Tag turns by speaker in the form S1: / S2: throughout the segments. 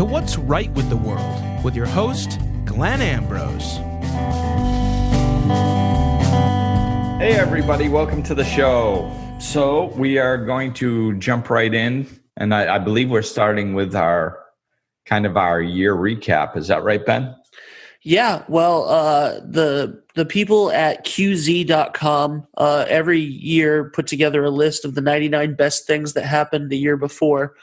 S1: to What's Right with the World with your host, Glenn Ambrose.
S2: Hey everybody, welcome to the show. So we are going to jump right in, and I believe we're starting with our year recap. Is that right, Ben?
S3: Yeah, well, the people at QZ.com every year put together a list of the 99 best things that happened the year before.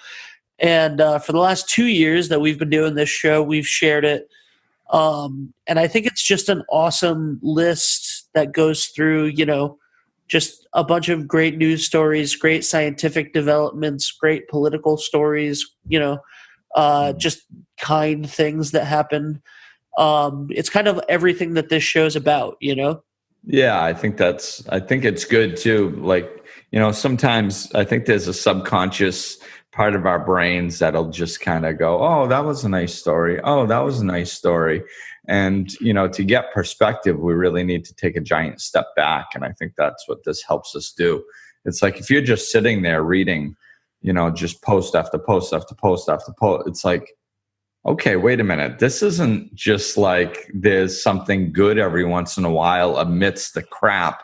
S3: And for the last 2 years that we've been doing this show, we've shared it. And I think it's just an awesome list that goes through, just a bunch of great news stories, great scientific developments, great political stories, just kind things that happen. It's kind of everything that this show's about,
S2: Yeah, I think it's good too. Sometimes I think there's a subconscious part of our brains that'll just kind of go, oh, that was a nice story. Oh, that was a nice story. And, to get perspective, we really need to take a giant step back. And I think that's what this helps us do. It's like, if you're just sitting there reading, just post after post after post after post, it's like, okay, wait a minute. This isn't just like there's something good every once in a while amidst the crap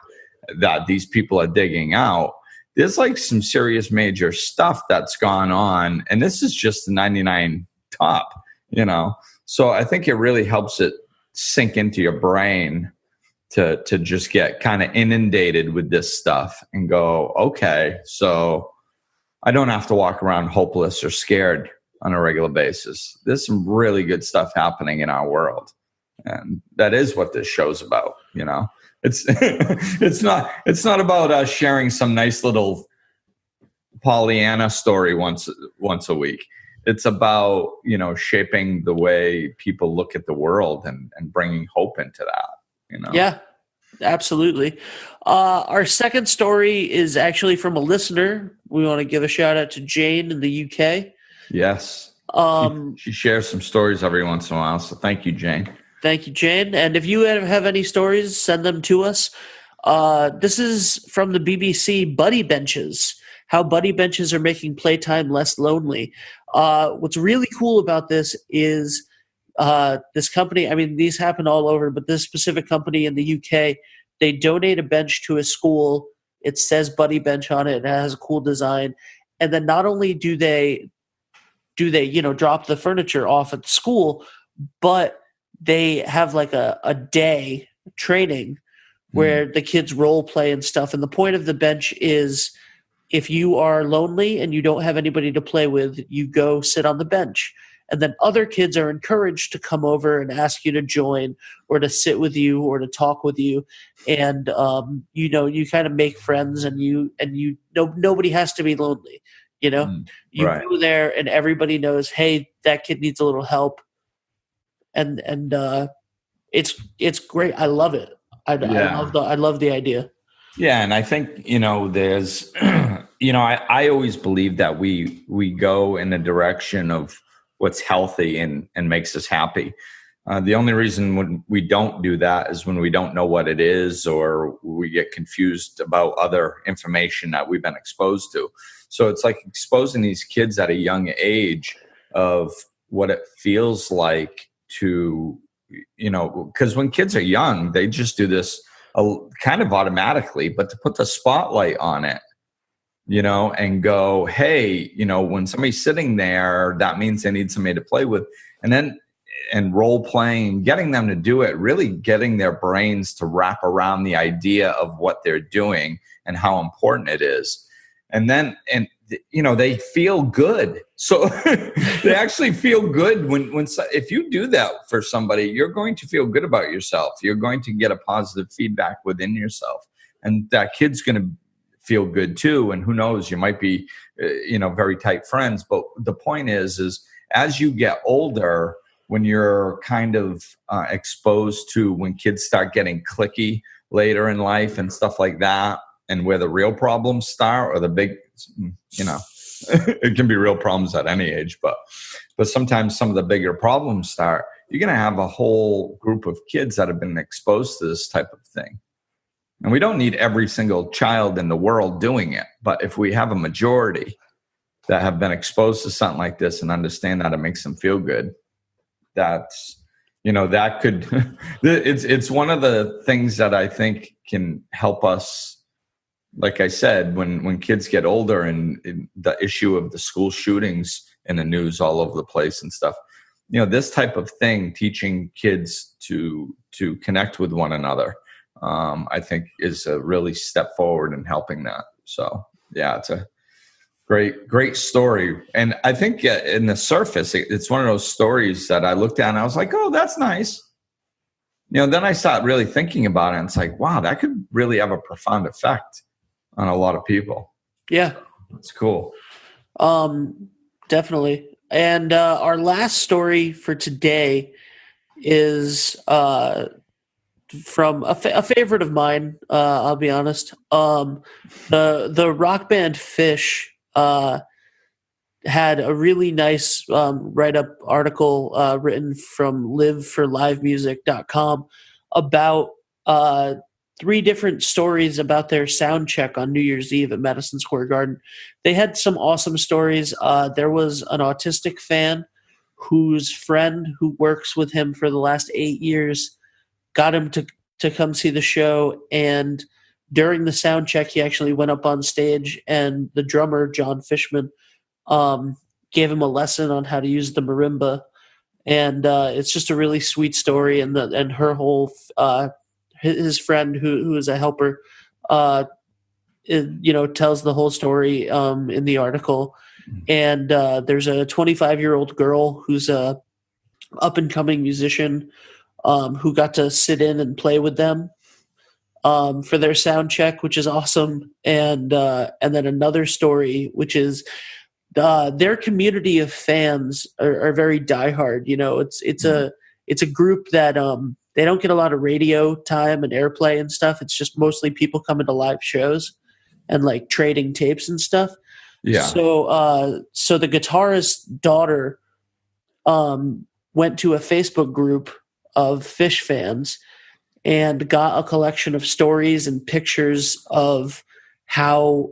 S2: that these people are digging out. There's like some serious major stuff that's gone on. And this is just the 99 top, So I think it really helps it sink into your brain to just get kind of inundated with this stuff and go, okay, so I don't have to walk around hopeless or scared on a regular basis. There's some really good stuff happening in our world. And that is what this show's about, It's it's not about us sharing some nice little Pollyanna story once a week. It's about, shaping the way people look at the world and bringing hope into that,
S3: Yeah, absolutely. Our second story is actually from a listener. We want to give a shout out to Jane in the UK.
S2: Yes. She shares some stories every once in a while. So thank you, Jane.
S3: Thank you, Jane. And if you have any stories, send them to us. This is from the BBC, Buddy Benches, how buddy benches are making playtime less lonely. What's really cool about this is this company, these happen all over, but this specific company in the UK, they donate a bench to a school. It says Buddy Bench on it. It has a cool design. And then not only do they drop the furniture off at the school, but they have like a day training where the kids role play and stuff. And the point of the bench is, if you are lonely and you don't have anybody to play with, you go sit on the bench. And then other kids are encouraged to come over and ask you to join or to sit with you or to talk with you. And, you kind of make friends and nobody has to be lonely. You
S2: right.
S3: Go there and everybody knows, hey, that kid needs a little help. And it's great. I love it. I love the idea.
S2: Yeah. And I think, there's, I always believe that we go in the direction of what's healthy and makes us happy. The only reason when we don't do that is when we don't know what it is, or we get confused about other information that we've been exposed to. So it's like exposing these kids at a young age of what it feels like to, because when kids are young, they just do this kind of automatically, but to put the spotlight on it, and go, hey, when somebody's sitting there, that means they need somebody to play with. And role playing, getting them to do it, really getting their brains to wrap around the idea of what they're doing and how important it is. And they feel good. So they actually feel good if you do that for somebody, you're going to feel good about yourself. You're going to get a positive feedback within yourself, and that kid's going to feel good too. And who knows, you might be, very tight friends. But the point is as you get older, when you're kind of exposed to when kids start getting cliquey later in life and stuff like that, and where the real problems start, or the big, it can be real problems at any age, but sometimes some of the bigger problems start, you're going to have a whole group of kids that have been exposed to this type of thing. And we don't need every single child in the world doing it, but if we have a majority, that have been exposed to something like this and understand that it makes them feel good. That's, that could, it's one of the things that I think can help us. Like I said, when kids get older and the issue of the school shootings in the news all over the place and stuff, this type of thing, teaching kids to connect with one another, I think is a really step forward in helping that. So yeah, it's a great story. And I think in the surface, it's one of those stories that I looked at and I was like, oh, that's nice. Then I started really thinking about it and it's like, wow, that could really have a profound effect on a lot of people.
S3: Yeah.
S2: It's cool.
S3: Definitely. And our last story for today is from a favorite of mine, I'll be honest. The rock band Phish had a really nice write-up article written from liveforlivemusic.com about 3 different stories about their sound check on New Year's Eve at Madison Square Garden. They had some awesome stories. There was an autistic fan whose friend who works with him for the last 8 years got him to come see the show. And during the sound check, he actually went up on stage and the drummer, John Fishman, gave him a lesson on how to use the marimba. And it's just a really sweet story. And her whole his friend who is a helper, tells the whole story in the article. And there's a 25-year-old girl who's a up-and-coming musician who got to sit in and play with them for their sound check, which is awesome. And then another story, which is their community of fans are very diehard. It's a group that they don't get a lot of radio time and airplay and stuff. It's just mostly people coming to live shows and like trading tapes and stuff.
S2: Yeah.
S3: So the guitarist's daughter went to a Facebook group of Phish fans and got a collection of stories and pictures of how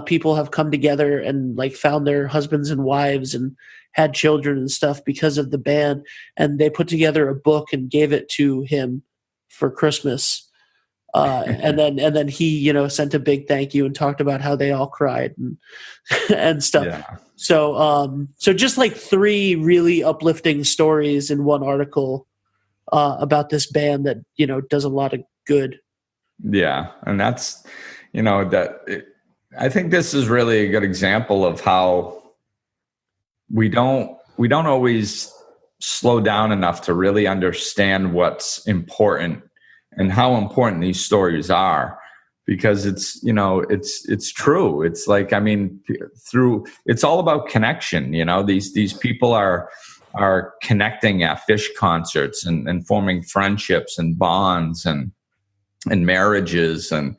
S3: people have come together and like found their husbands and wives and had children and stuff because of the band. And they put together a book and gave it to him for Christmas. And then he, sent a big thank you and talked about how they all cried and stuff.
S2: Yeah.
S3: So just like 3 really uplifting stories in one article about this band that, does a lot of good.
S2: Yeah. And that's, I think this is really a good example of how we don't always slow down enough to really understand what's important and how important these stories are, because it's true. It's like, it's all about connection. These people are connecting at Phish concerts and forming friendships and bonds and marriages and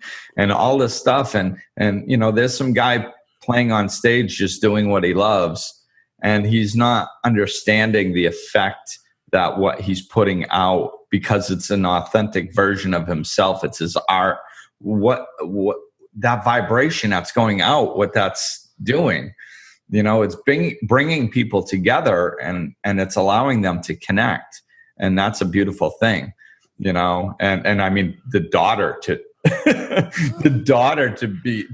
S2: all this stuff. And there's some guy playing on stage, just doing what he loves. And he's not understanding the effect that what he's putting out, because it's an authentic version of himself. It's his art. What that vibration that's going out, what that's doing, it's bringing people together and it's allowing them to connect. And that's a beautiful thing, and I mean, the daughter to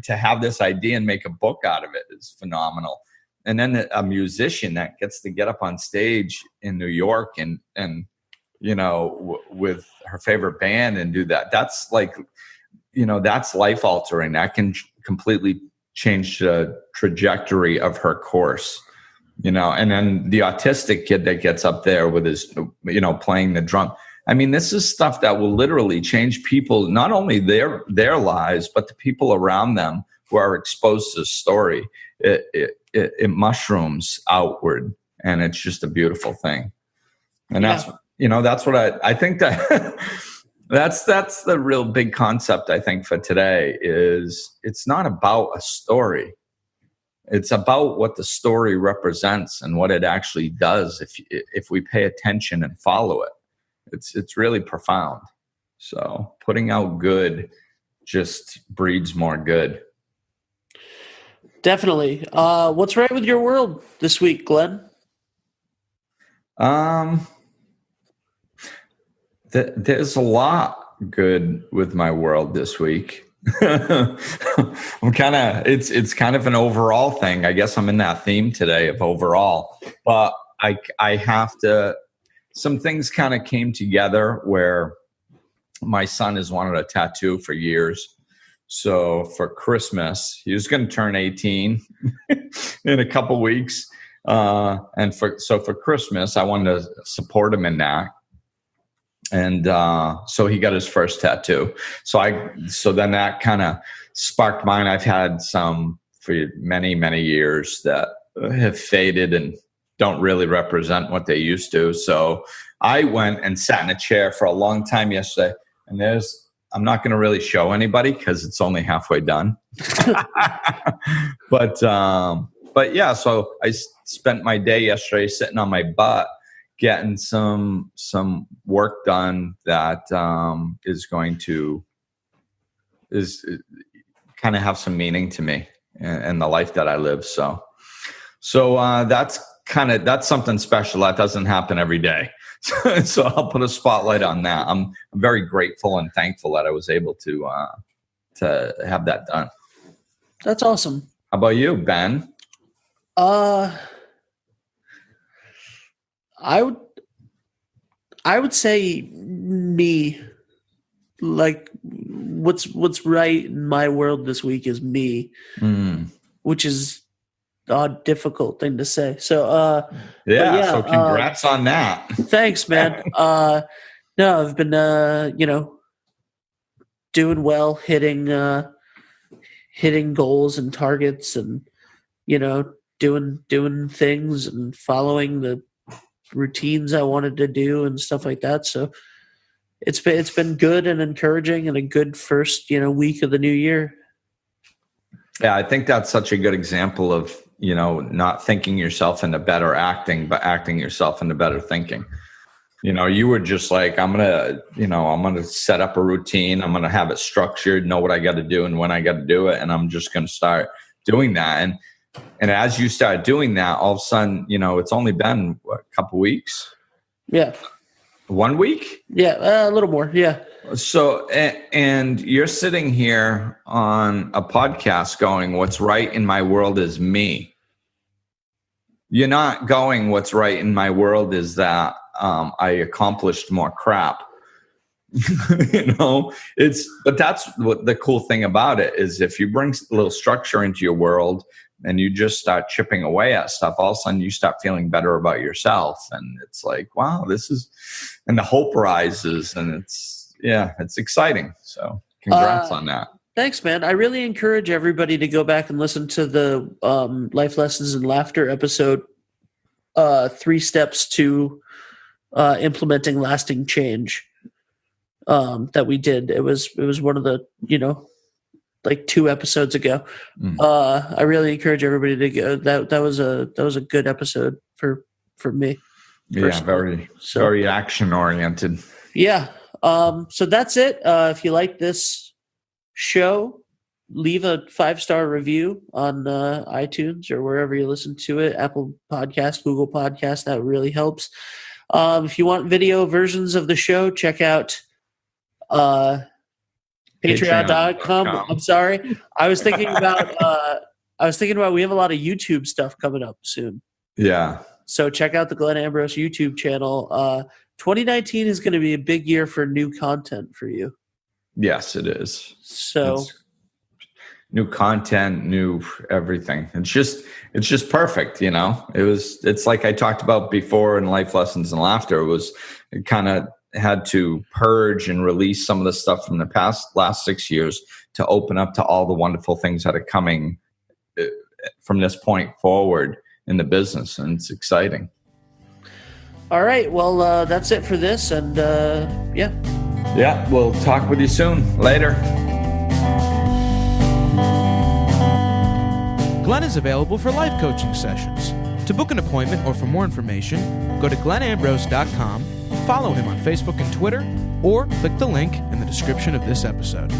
S2: to have this idea and make a book out of it is phenomenal. And then a musician that gets to get up on stage in New York and with her favorite band and do that. That's like, that's life altering. That can completely change the trajectory of her course, and then the autistic kid that gets up there with his, playing the drum. I mean, this is stuff that will literally change people, not only their lives, but the people around them who are exposed to the story. It mushrooms outward, and it's just a beautiful thing. And that's what I think that that's the real big concept, I think, for today is it's not about a story. It's about what the story represents and what it actually does if we pay attention and follow it. It's really profound. So putting out good just breeds more good.
S3: Definitely. What's right with your world this week, Glenn?
S2: There's a lot good with my world this week. It's kind of an overall thing. I guess I'm in that theme today of overall, but I have to, some things kind of came together where my son has wanted a tattoo for years. So for Christmas, he was going to turn 18 in a couple weeks. And for Christmas, I wanted to support him in that. And so he got his first tattoo. So then that kind of sparked mine. I've had some for many, many years that have faded and don't really represent what they used to. So I went and sat in a chair for a long time yesterday. And I'm not going to really show anybody because it's only halfway done. But yeah, so I spent my day yesterday sitting on my butt, getting some work done that is going to kind of have some meaning to me and the life that I live. So that's something special that doesn't happen every day. So I'll put a spotlight on that. I'm very grateful and thankful that I was able to have that done.
S3: That's awesome.
S2: How about you, Ben?
S3: I would say me. Like what's right in my world this week is me, which is a difficult thing to say. So
S2: so congrats on that.
S3: Thanks, man. No, I've been doing well, hitting goals and targets, and doing things and following the routines I wanted to do and stuff like that. So it's been good and encouraging and a good first week of the new year.
S2: Yeah, I think that's such a good example of not thinking yourself into better acting, but acting yourself into better thinking. You were just like, I'm gonna set up a routine. I'm gonna have it structured, know what I got to do and when I got to do it, and I'm just gonna start doing that. And as you start doing that, all of a sudden, it's only been a couple weeks.
S3: Yeah.
S2: 1 week?
S3: Yeah, a little more. Yeah.
S2: So, and you're sitting here on a podcast going, what's right in my world is me. You're not going, what's right in my world is that I accomplished more crap. But that's what the cool thing about it is. If you bring a little structure into your world and you just start chipping away at stuff, all of a sudden you start feeling better about yourself. And it's like, wow, and the hope rises, and it's exciting. So congrats on that.
S3: Thanks, man. I really encourage everybody to go back and listen to the Life Lessons and Laughter episode, 3 Steps to Implementing Lasting Change, that we did. It was one of the, like 2 episodes ago. I really encourage everybody to go. That was a good episode for me.
S2: Yeah, very action oriented.
S3: Yeah. So that's it. If you like this show, leave a 5-star review on iTunes or wherever you listen to it. Apple Podcast, Google Podcast. That really helps. If you want video versions of the show, check out Patreon.com. I'm sorry. I was thinking about we have a lot of YouTube stuff coming up soon.
S2: Yeah.
S3: So check out the Glenn Ambrose YouTube channel. 2019 is going to be a big year for new content for you.
S2: Yes, it is.
S3: So
S2: it's new content, new everything. It's just perfect. It's like I talked about before in Life Lessons and Laughter. It kind of had to purge and release some of the stuff from the last 6 years to open up to all the wonderful things that are coming from this point forward in the business. And it's exciting.
S3: All right. Well, that's it for this. And yeah.
S2: Yeah. We'll talk with you soon. Later.
S1: Glenn is available for life coaching sessions. To book an appointment or for more information, go to glennambrose.com, follow him on Facebook and Twitter, or click the link in the description of this episode.